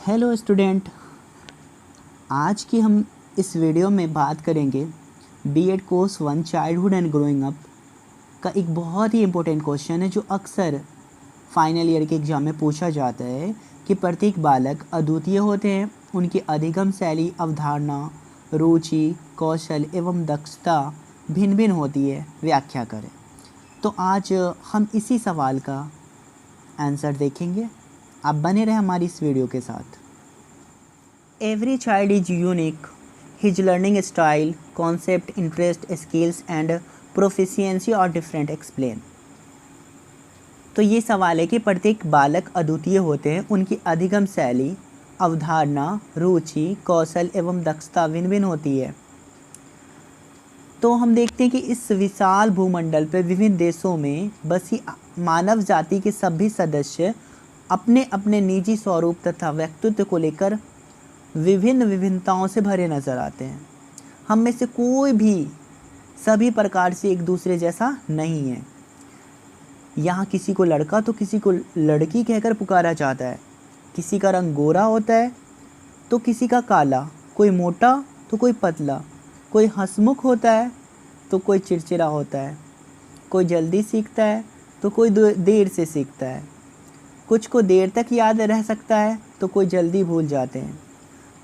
Hello student, आज की हम इस वीडियो में बात करेंगे B Ed course 1 childhood and growing up का एक बहुत ही इम्पोर्टेंट क्वेश्चन है जो अक्सर फाइनल ईयर के एग्ज़ाम में पूछा जाता है कि प्रत्येक बालक अद्वितीय होते हैं, उनकी अधिगम शैली, अवधारणा, रुचि, कौशल एवं दक्षता भिन्न भिन्न होती है, व्याख्या करें। तो आज हम इसी सवाल का आंसर देखेंगे। आप बने रहें हमारी इस वीडियो के साथ। Every child is unique, his learning style, concept, interest, skills and proficiency और डिफरेंट एक्सप्लेन। तो ये सवाल है कि प्रत्येक बालक अद्वितीय होते हैं, उनकी अधिगम शैली, अवधारणा, रुचि, कौशल एवं दक्षता भिन्न भिन्न होती है। तो हम देखते हैं कि इस विशाल भूमंडल पर विभिन्न देशों में बसी मानव जाति के सभी सदस्य अपने अपने निजी स्वरूप तथा व्यक्तित्व को लेकर विभिन्न विभिन्नताओं से भरे नजर आते हैं। हम में से कोई भी सभी प्रकार से एक दूसरे जैसा नहीं है। यहाँ किसी को लड़का तो किसी को लड़की कहकर पुकारा जाता है, किसी का रंग गोरा होता है तो किसी का काला, कोई मोटा तो कोई पतला, कोई हंसमुख होता है तो कोई चिड़चिड़ा होता है, कोई जल्दी सीखता है तो कोई देर से सीखता है, कुछ को देर तक याद रह सकता है तो कोई जल्दी भूल जाते हैं,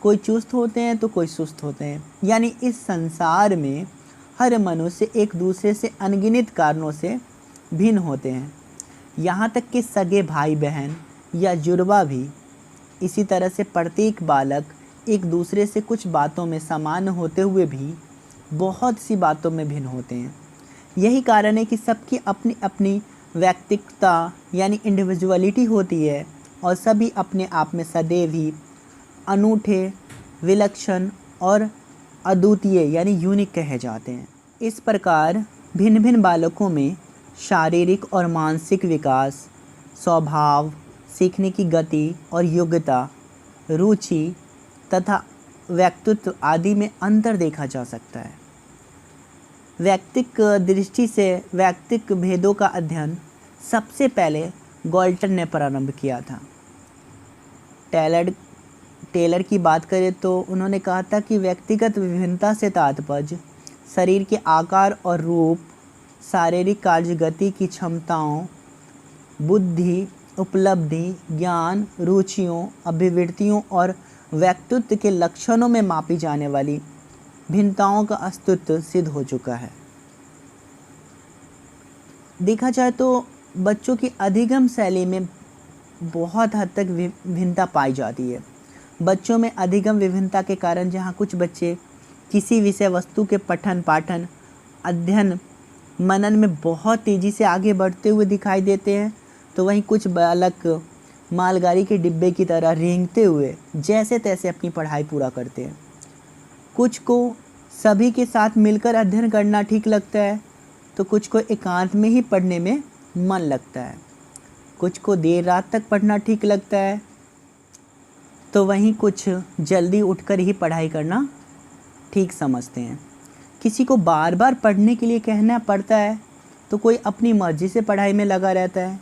कोई चुस्त होते हैं तो कोई सुस्त होते हैं। यानी इस संसार में हर मनुष्य एक दूसरे से अनगिनत कारणों से भिन्न होते हैं। यहाँ तक कि सगे भाई बहन या जुड़वा भी। इसी तरह से प्रत्येक बालक एक दूसरे से कुछ बातों में समान होते हुए भी बहुत सी बातों में भिन्न होते हैं। यही कारण है कि सबकी अपनी अपनी व्यक्तिगतता यानी इंडिविजुअलिटी होती है और सभी अपने आप में सदैव ही अनूठे, विलक्षण और अद्वितीय यानी यूनिक कहे जाते हैं। इस प्रकार भिन्न भिन्न बालकों में शारीरिक और मानसिक विकास, स्वभाव, सीखने की गति और योग्यता, रुचि तथा व्यक्तित्व आदि में अंतर देखा जा सकता है। व्यक्तिक दृष्टि से व्यक्तिक भेदों का अध्ययन सबसे पहले गॉल्टन ने प्रारंभ किया था। टेलर की बात करें तो उन्होंने कहा था कि व्यक्तिगत विभिन्नता से तात्पर्य शरीर के आकार और रूप, शारीरिक कार्यगति की क्षमताओं, बुद्धि, उपलब्धि, ज्ञान, रुचियों, अभिवृत्तियों और व्यक्तित्व के लक्षणों में मापी जाने वाली भिन्नताओं का अस्तित्व सिद्ध हो चुका है। देखा जाए तो बच्चों की अधिगम शैली में बहुत हद तक भिन्नता पाई जाती है। बच्चों में अधिगम विभिन्नता के कारण जहाँ कुछ बच्चे किसी विषय वस्तु के पठन पाठन, अध्ययन, मनन में बहुत तेज़ी से आगे बढ़ते हुए दिखाई देते हैं, तो वहीं कुछ बालक मालगाड़ी के डिब्बे की तरह रेंगते हुए जैसे तैसे अपनी पढ़ाई पूरा करते हैं। कुछ को सभी के साथ मिलकर अध्ययन करना ठीक लगता है तो कुछ को एकांत में ही पढ़ने में मन लगता है। कुछ को देर रात तक पढ़ना ठीक लगता है तो वहीं कुछ जल्दी उठकर ही पढ़ाई करना ठीक समझते हैं। किसी को बार बार पढ़ने के लिए कहना पड़ता है तो कोई अपनी मर्ज़ी से पढ़ाई में लगा रहता है।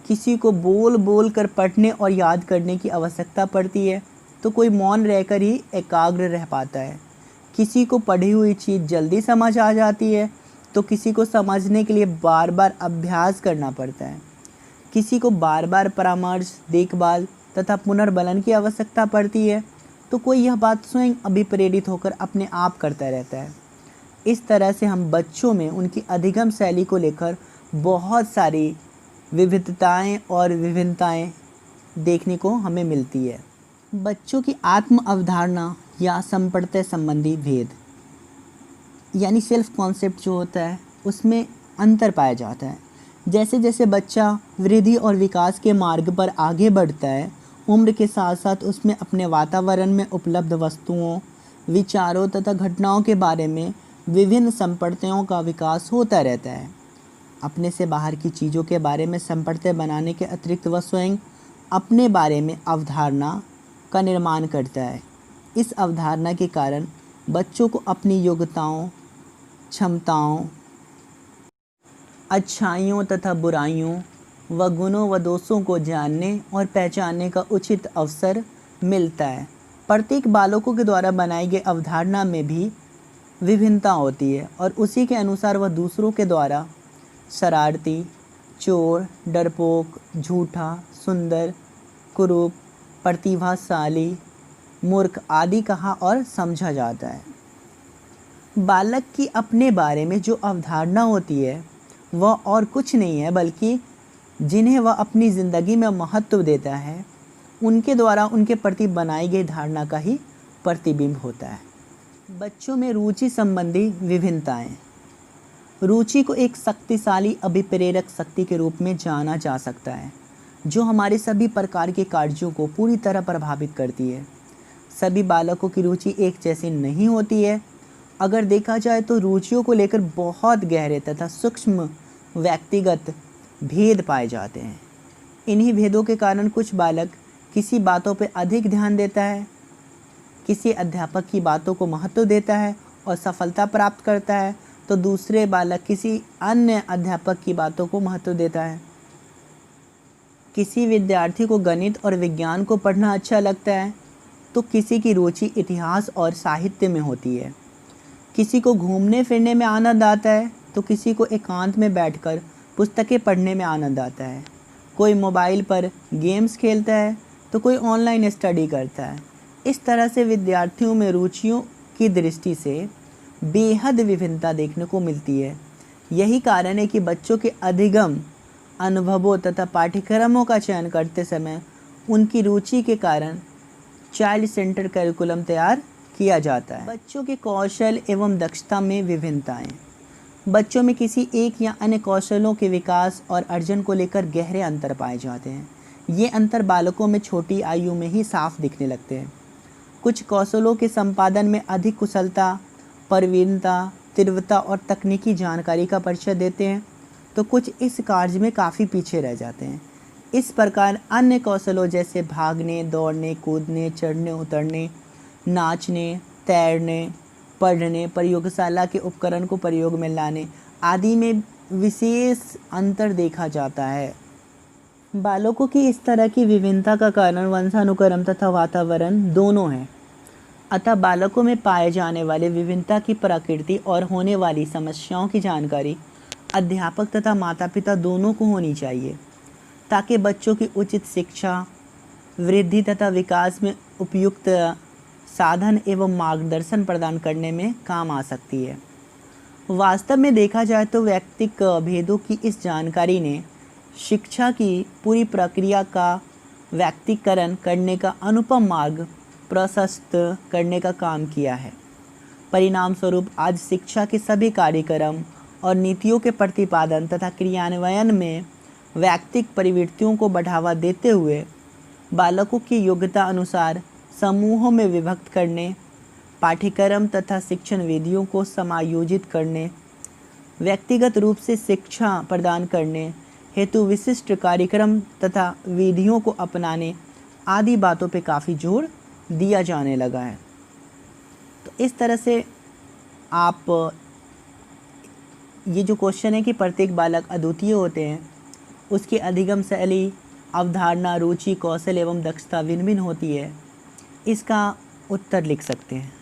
किसी को बोल बोल कर पढ़ने और याद करने की आवश्यकता पड़ती है तो कोई मौन रहकर ही एकाग्र रह पाता है। किसी को पढ़ी हुई चीज़ जल्दी समझ आ जाती है तो किसी को समझने के लिए बार बार अभ्यास करना पड़ता है। किसी को बार बार परामर्श, देखभाल तथा पुनर्बलन की आवश्यकता पड़ती है तो कोई यह बात स्वयं अभिप्रेरित होकर अपने आप करता रहता है। इस तरह से हम बच्चों में उनकी अधिगम शैली को लेकर बहुत सारी विविधताएं और विभिन्नताएं देखने को हमें मिलती है। बच्चों की आत्म अवधारणा या संप्रदाय संबंधी भेद यानी सेल्फ कॉन्सेप्ट जो होता है उसमें अंतर पाया जाता है। जैसे जैसे बच्चा वृद्धि और विकास के मार्ग पर आगे बढ़ता है, उम्र के साथ साथ उसमें अपने वातावरण में उपलब्ध वस्तुओं, विचारों तथा घटनाओं के बारे में विभिन्न संप्रदायों का विकास होता रहता है। अपने से बाहर की चीज़ों के बारे में संप्रदाय बनाने के अतिरिक्त वह स्वयं अपने बारे में अवधारणा का निर्माण करता है। इस अवधारणा के कारण बच्चों को अपनी योग्यताओं, क्षमताओं, अच्छाइयों तथा बुराइयों व गुणों व दोषों को जानने और पहचानने का उचित अवसर मिलता है। प्रत्येक बालकों के द्वारा बनाई गई अवधारणा में भी विभिन्नता होती है और उसी के अनुसार वह दूसरों के द्वारा शरारती, चोर, डरपोक, झूठा, सुंदर, कुरूप, प्रतिभाशाली, मूर्ख आदि कहा और समझा जाता है। बालक की अपने बारे में जो अवधारणा होती है वह और कुछ नहीं है बल्कि जिन्हें वह अपनी ज़िंदगी में महत्व देता है उनके द्वारा उनके प्रति बनाई गई धारणा का ही प्रतिबिंब होता है। बच्चों में रुचि संबंधी विभिन्नताएं। रुचि को एक शक्तिशाली अभिप्रेरक शक्ति के रूप में जाना जा सकता है जो हमारे सभी प्रकार के कार्यों को पूरी तरह प्रभावित करती है। सभी बालकों की रुचि एक जैसी नहीं होती है। अगर देखा जाए तो रुचियों को लेकर बहुत गहरे तथा सूक्ष्म व्यक्तिगत भेद पाए जाते हैं। इन्हीं भेदों के कारण कुछ बालक किसी बातों पर अधिक ध्यान देता है, किसी अध्यापक की बातों को महत्व देता है और सफलता प्राप्त करता है, तो दूसरे बालक किसी अन्य अध्यापक की बातों को महत्व देता है। किसी विद्यार्थी को गणित और विज्ञान को पढ़ना अच्छा लगता है तो किसी की रुचि इतिहास और साहित्य में होती है। किसी को घूमने फिरने में आनंद आता है तो किसी को एकांत में बैठकर पुस्तकें पढ़ने में आनंद आता है। कोई मोबाइल पर गेम्स खेलता है तो कोई ऑनलाइन स्टडी करता है। इस तरह से विद्यार्थियों में रुचियों की दृष्टि से बेहद विभिन्नता देखने को मिलती है। यही कारण है कि बच्चों के अधिगम अनुभवों तथा पाठ्यक्रमों का चयन करते समय उनकी रुचि के कारण चाइल्ड सेंटर करिकुलम तैयार किया जाता है। बच्चों के कौशल एवं दक्षता में विभिन्नताएं। बच्चों में किसी एक या अन्य कौशलों के विकास और अर्जन को लेकर गहरे अंतर पाए जाते हैं। ये अंतर बालकों में छोटी आयु में ही साफ दिखने लगते हैं। कुछ कौशलों के संपादन में अधिक कुशलता, प्रवीणता, तीव्रता और तकनीकी जानकारी का परिचय देते हैं तो कुछ इस कार्य में काफ़ी पीछे रह जाते हैं। इस प्रकार अन्य कौशलों जैसे भागने, दौड़ने, कूदने, चढ़ने उतरने, नाचने, तैरने, पढ़ने, प्रयोगशाला के उपकरण को प्रयोग में लाने आदि में विशेष अंतर देखा जाता है। बालकों की इस तरह की विभिन्नता का कारण वंशानुक्रम तथा वातावरण दोनों है। अतः बालकों में पाए जाने वाले विभिन्नता की प्रकृति और होने वाली समस्याओं की जानकारी अध्यापक तथा माता पिता दोनों को होनी चाहिए ताकि बच्चों की उचित शिक्षा, वृद्धि तथा विकास में उपयुक्त साधन एवं मार्गदर्शन प्रदान करने में काम आ सकती है। वास्तव में देखा जाए तो व्यक्तिक भेदों की इस जानकारी ने शिक्षा की पूरी प्रक्रिया का व्यक्तिकरण करने का अनुपम मार्ग प्रशस्त करने का काम किया है। परिणाम स्वरूप आज शिक्षा के सभी कार्यक्रम और नीतियों के प्रतिपादन तथा क्रियान्वयन में व्यक्तिक प्रवृत्तियों को बढ़ावा देते हुए बालकों की योग्यता अनुसार समूहों में विभक्त करने, पाठ्यक्रम तथा शिक्षण विधियों को समायोजित करने, व्यक्तिगत रूप से शिक्षा प्रदान करने हेतु विशिष्ट कार्यक्रम तथा विधियों को अपनाने आदि बातों पे काफ़ी जोर दिया जाने लगा है। तो इस तरह से आप ये जो क्वेश्चन है कि प्रत्येक बालक अद्वितीय होते हैं, उसकी अधिगम शैली, अवधारणा, रुचि, कौशल एवं दक्षता भिन्न भिन्न होती है, इसका उत्तर लिख सकते हैं।